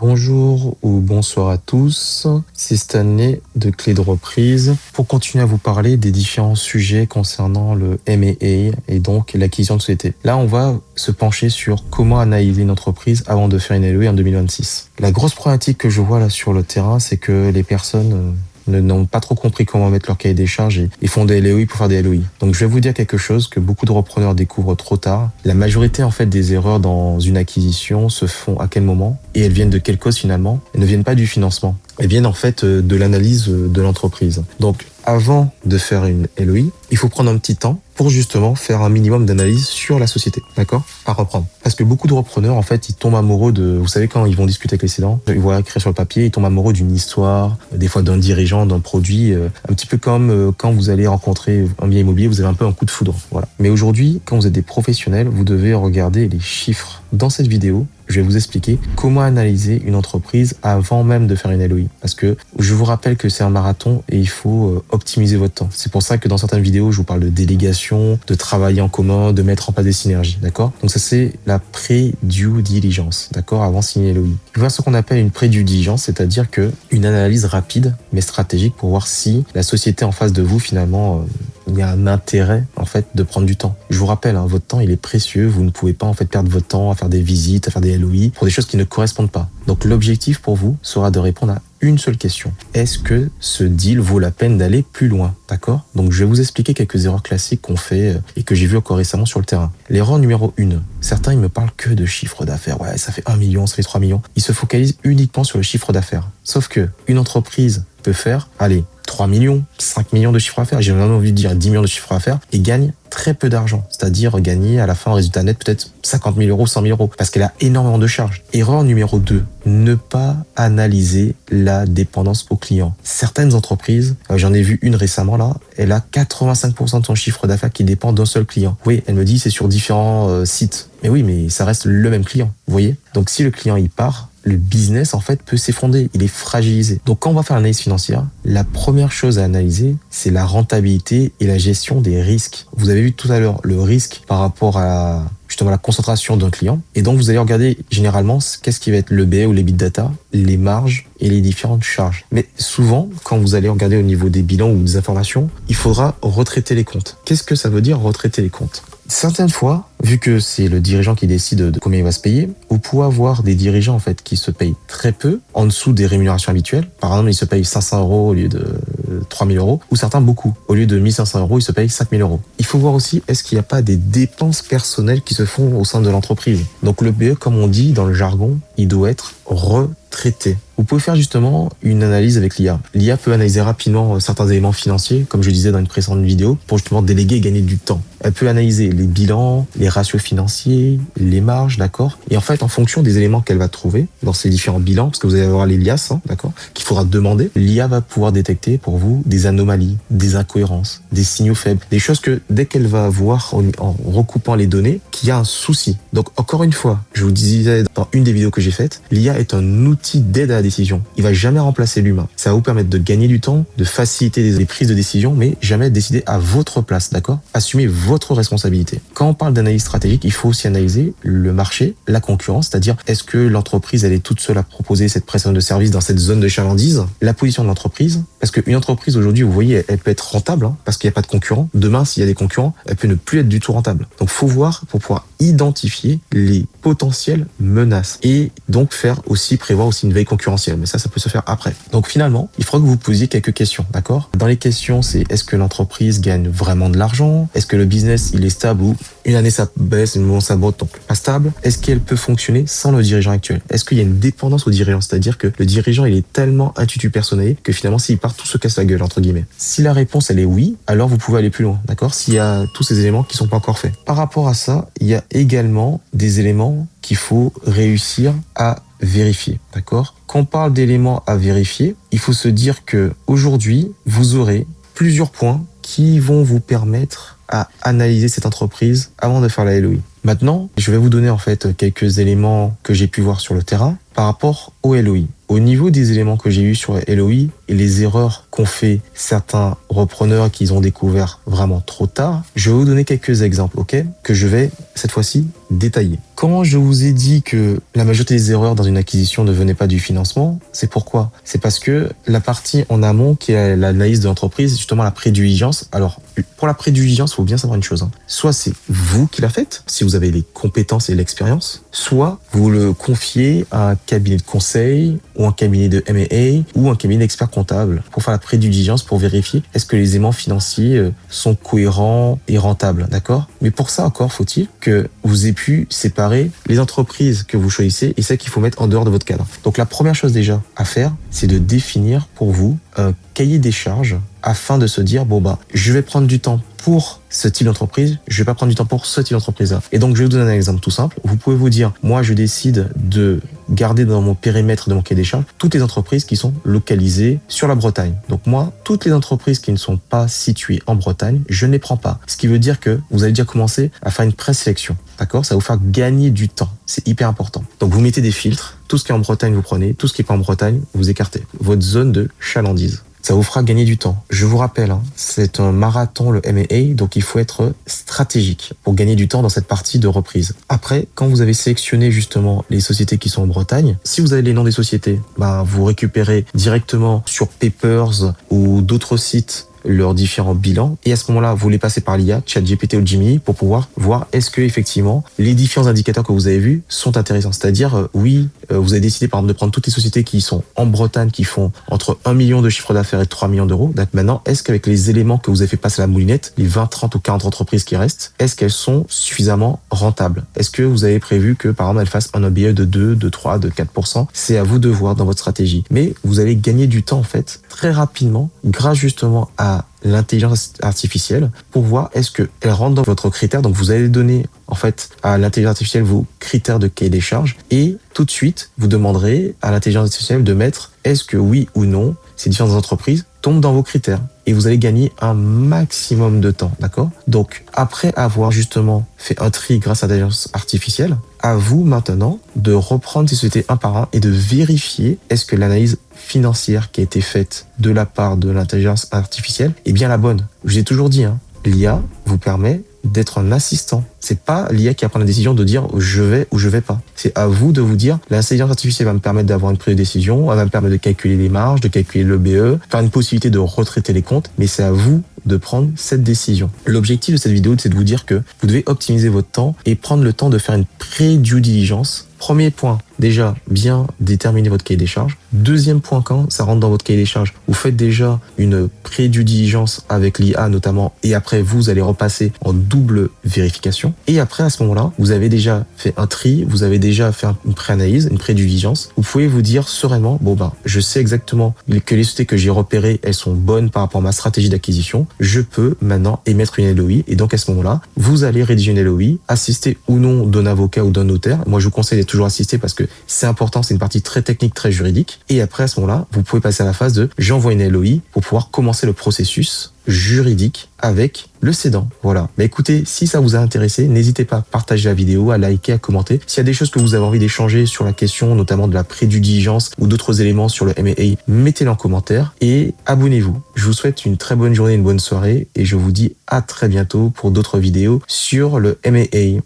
Bonjour ou bonsoir à tous, c'est Stanley de Clé de Reprise pour continuer à vous parler des différents sujets concernant le M&A et donc l'acquisition de société. Là, on va se pencher sur comment analyser une entreprise avant de faire une LOI en 2026. La grosse problématique que je vois là sur le terrain, c'est que les personnes n'ont pas trop compris comment mettre leur cahier des charges et font des LOI pour faire des LOI. Donc je vais vous dire quelque chose que beaucoup de repreneurs découvrent trop tard. La majorité en fait des erreurs dans une acquisition se font à quel moment et elles viennent de quelle cause finalement? Elles ne viennent pas du financement. Elles viennent en fait de l'analyse de l'entreprise. Donc avant de faire une LOI, il faut prendre un petit temps pour justement faire un minimum d'analyse sur la société, d'accord? À reprendre. Parce que beaucoup de repreneurs, en fait, ils tombent amoureux de, vous savez, quand ils vont discuter avec les cédants, ils voient écrire sur le papier, ils tombent amoureux d'une histoire, des fois d'un dirigeant, d'un produit, un petit peu comme quand vous allez rencontrer un bien immobilier, vous avez un peu un coup de foudre, voilà. Mais aujourd'hui, quand vous êtes des professionnels, vous devez regarder les chiffres. Dans cette vidéo, je vais vous expliquer comment analyser une entreprise avant même de faire une LOI. Parce que je vous rappelle que c'est un marathon et il faut optimiser votre temps. C'est pour ça que dans certaines vidéos, je vous parle de délégation, de travailler en commun, de mettre en place des synergies, d'accord? Donc ça, c'est la pré-due diligence, d'accord? Avant de signer une LOI. Il faut faire ce qu'on appelle une pré-due diligence, c'est-à-dire que une analyse rapide mais stratégique pour voir si la société en face de vous, finalement, il y a un intérêt en fait de prendre du temps. Je vous rappelle, votre temps il est précieux, vous ne pouvez pas en fait perdre votre temps à faire des visites, à faire des LOI pour des choses qui ne correspondent pas. Donc l'objectif pour vous sera de répondre à une seule question. Est-ce que ce deal vaut la peine d'aller plus loin? D'accord? Donc je vais vous expliquer quelques erreurs classiques qu'on fait et que j'ai vu encore récemment sur le terrain. L'erreur numéro 1. Certains ils me parlent que de chiffre d'affaires. Ouais, ça fait 1 million, ça fait 3 millions. Ils se focalisent uniquement sur le chiffre d'affaires. Sauf que une entreprise peut faire, allez, 3 millions, 5 millions de chiffre d'affaires, j'ai même envie de dire 10 millions de chiffre d'affaires, et gagne très peu d'argent. C'est-à-dire gagner à la fin en résultat net peut-être 50 000 euros, 100 000 euros, parce qu'elle a énormément de charges. Erreur numéro 2, ne pas analyser la dépendance au client. Certaines entreprises, j'en ai vu une récemment là, elle a 85% de son chiffre d'affaires qui dépend d'un seul client. Oui, elle me dit c'est sur différents sites. Mais oui, mais ça reste le même client, vous voyez? Donc si le client il part, le business en fait peut s'effondrer, il est fragilisé. Donc quand on va faire l'analyse financière, la première chose à analyser, c'est la rentabilité et la gestion des risques. Vous avez vu tout à l'heure le risque par rapport à justement la concentration d'un client. Et donc vous allez regarder généralement qu'est-ce qui va être le BA ou l'EBITDA, les marges et les différentes charges. Mais souvent, quand vous allez regarder au niveau des bilans ou des informations, il faudra retraiter les comptes. Qu'est-ce que ça veut dire retraiter les comptes? Certaines fois, vu que c'est le dirigeant qui décide de combien il va se payer, vous pouvez avoir des dirigeants en fait qui se payent très peu, en dessous des rémunérations habituelles. Par exemple, ils se payent 500 euros au lieu de 3000 euros, ou certains beaucoup. Au lieu de 1500 euros, ils se payent 5000 euros. Il faut voir aussi, est-ce qu'il n'y a pas des dépenses personnelles qui se font au sein de l'entreprise? Donc le BE, comme on dit dans le jargon, il doit être retraité. Vous pouvez faire justement une analyse avec l'IA. L'IA peut analyser rapidement certains éléments financiers, comme je disais dans une précédente vidéo, pour justement déléguer et gagner du temps. Elle peut analyser les bilans, les ratios financiers, les marges, d'accord? Et en fait, en fonction des éléments qu'elle va trouver dans ces différents bilans, parce que vous allez avoir les liasses, d'accord, qu'il faudra demander, l'IA va pouvoir détecter pour vous des anomalies, des incohérences, des signaux faibles, des choses que dès qu'elle va voir en recoupant les données, qu'il y a un souci. Donc encore une fois, je vous disais dans une des vidéos que j'ai faites, l'IA est un outil d'aide à la décision. Il va jamais remplacer l'humain. Ça va vous permettre de gagner du temps, de faciliter les prises de décision, mais jamais décider à votre place, d'accord? Assumez votre responsabilité. Quand on parle d'analyse stratégique, il faut aussi analyser le marché, la concurrence, c'est-à-dire est-ce que l'entreprise elle est toute seule à proposer cette prestation de service dans cette zone de chalandise, la position de l'entreprise, parce qu'une entreprise aujourd'hui, vous voyez, elle peut être rentable parce qu'il n'y a pas de concurrents. Demain, s'il y a des concurrents, elle peut ne plus être du tout rentable. Donc, faut voir pour pouvoir identifier les potentielles menaces et donc prévoir aussi une veille concurrentielle. Mais ça peut se faire après. Donc finalement, il faudra que vous posiez quelques questions, d'accord? Dans les questions, c'est est-ce que l'entreprise gagne vraiment de l'argent? Est-ce que le business, il est stable ou une année ça baisse, une année ça monte, donc pas stable? Est-ce qu'elle peut fonctionner sans le dirigeant actuel? Est-ce qu'il y a une dépendance au dirigeant? C'est-à-dire que le dirigeant, il est tellement intitut personnel que finalement, s'il part, tout se casse la gueule, entre guillemets. Si la réponse, elle est oui, alors vous pouvez aller plus loin, d'accord? S'il y a tous ces éléments qui sont pas encore faits. Par rapport à ça, il y a également des éléments qu'il faut réussir à vérifier, d'accord? Quand on parle d'éléments à vérifier, il faut se dire que aujourd'hui, vous aurez plusieurs points qui vont vous permettre à analyser cette entreprise avant de faire la LOI. Maintenant, je vais vous donner en fait quelques éléments que j'ai pu voir sur le terrain par rapport au LOI. Au niveau des éléments que j'ai eus sur LOI et les erreurs qu'ont fait certains repreneurs qu'ils ont découvert vraiment trop tard, je vais vous donner quelques exemples, ok? Que je vais cette fois-ci détaillé. Quand je vous ai dit que la majorité des erreurs dans une acquisition ne venaient pas du financement, c'est pourquoi? C'est parce que la partie en amont qui est l'analyse de l'entreprise, justement la prédiligence. Alors, pour la prédiligence, il faut bien savoir une chose. Soit c'est vous qui la faites, si vous avez les compétences et l'expérience, soit vous le confiez à un cabinet de conseil ou un cabinet de M&A ou un cabinet d'experts comptables pour faire la prédiligence, pour vérifier est-ce que les éléments financiers sont cohérents et rentables, d'accord? Mais pour ça encore, faut-il que vous ayez pu séparer les entreprises que vous choisissez et celles qu'il faut mettre en dehors de votre cadre. Donc la première chose déjà à faire, c'est de définir pour vous un cahier des charges afin de se dire, bon bah, je vais prendre du temps pour ce type d'entreprise, je vais pas prendre du temps pour ce type d'entreprise-là. Et donc, je vais vous donner un exemple tout simple. Vous pouvez vous dire, moi, je décide de garder dans mon périmètre de mon cahier des charges toutes les entreprises qui sont localisées sur la Bretagne. Donc moi, toutes les entreprises qui ne sont pas situées en Bretagne, je ne les prends pas. Ce qui veut dire que vous allez déjà commencer à faire une présélection. D'accord? Ça va vous faire gagner du temps. C'est hyper important. Donc vous mettez des filtres. Tout ce qui est en Bretagne, vous prenez. Tout ce qui n'est pas en Bretagne, vous écartez. Votre zone de chalandise. Ça vous fera gagner du temps. Je vous rappelle, c'est un marathon, le M&A, donc il faut être stratégique pour gagner du temps dans cette partie de reprise. Après, quand vous avez sélectionné justement les sociétés qui sont en Bretagne, si vous avez les noms des sociétés, vous récupérez directement sur Papers ou d'autres sites leurs différents bilans, et à ce moment-là, vous les passez par l'IA, ChatGPT ou Gemini, pour pouvoir voir est-ce que effectivement les différents indicateurs que vous avez vus sont intéressants. C'est-à-dire, vous avez décidé par exemple de prendre toutes les sociétés qui sont en Bretagne, qui font entre 1 million de chiffre d'affaires et 3 millions d'euros. Donc maintenant, est-ce qu'avec les éléments que vous avez fait passer à la moulinette, les 20, 30 ou 40 entreprises qui restent, est-ce qu'elles sont suffisamment rentables? Est-ce que vous avez prévu que par exemple elles fassent un OBE de 2, de 3, de 4%? C'est à vous de voir dans votre stratégie. Mais vous allez gagner du temps en fait très rapidement grâce justement à l'intelligence artificielle pour voir est-ce qu'elle rentre dans votre critère. Donc vous allez donner en fait à l'intelligence artificielle vos critères de cahier des charges et tout de suite vous demanderez à l'intelligence artificielle de mettre est-ce que oui ou non ces différentes entreprises tombent dans vos critères et vous allez gagner un maximum de temps, d'accord? Donc après avoir justement fait un tri grâce à l'intelligence artificielle, à vous maintenant de reprendre ces sociétés un par un et de vérifier est-ce que l'analyse financière qui a été faite de la part de l'intelligence artificielle est bien la bonne. Je vous ai toujours dit, l'IA vous permet d'être un assistant. C'est pas l'IA qui va prendre la décision de dire je vais ou je vais pas. C'est à vous de vous dire l'intelligence artificielle va me permettre d'avoir une prise de décision, elle va me permettre de calculer les marges, de calculer le BE, faire une possibilité de retraiter les comptes, mais c'est à vous de prendre cette décision. L'objectif de cette vidéo, c'est de vous dire que vous devez optimiser votre temps et prendre le temps de faire une pré-due diligence. Premier point, déjà, bien déterminer votre cahier des charges. Deuxième point, quand ça rentre dans votre cahier des charges, vous faites déjà une pré-due diligence avec l'IA notamment, et après, vous allez repasser en double vérification. Et après, à ce moment-là, vous avez déjà fait un tri, vous avez déjà fait une pré-analyse, une pré-due diligence. Vous pouvez vous dire sereinement, je sais exactement que les sociétés que j'ai repérées, elles sont bonnes par rapport à ma stratégie d'acquisition. Je peux maintenant émettre une LOI. Et donc, à ce moment-là, vous allez rédiger une LOI, assister ou non d'un avocat ou d'un notaire. Moi, je vous conseille d'être toujours assisté parce que c'est important, c'est une partie très technique, très juridique. Et après, à ce moment-là, vous pouvez passer à la phase de j'envoie une LOI pour pouvoir commencer le processus juridique avec le cédant. Voilà. Écoutez, si ça vous a intéressé, n'hésitez pas à partager la vidéo, à liker, à commenter. S'il y a des choses que vous avez envie d'échanger sur la question, notamment de la pré-due diligence ou d'autres éléments sur le M&A, mettez-les en commentaire et abonnez-vous. Je vous souhaite une très bonne journée, une bonne soirée et je vous dis à très bientôt pour d'autres vidéos sur le M&A.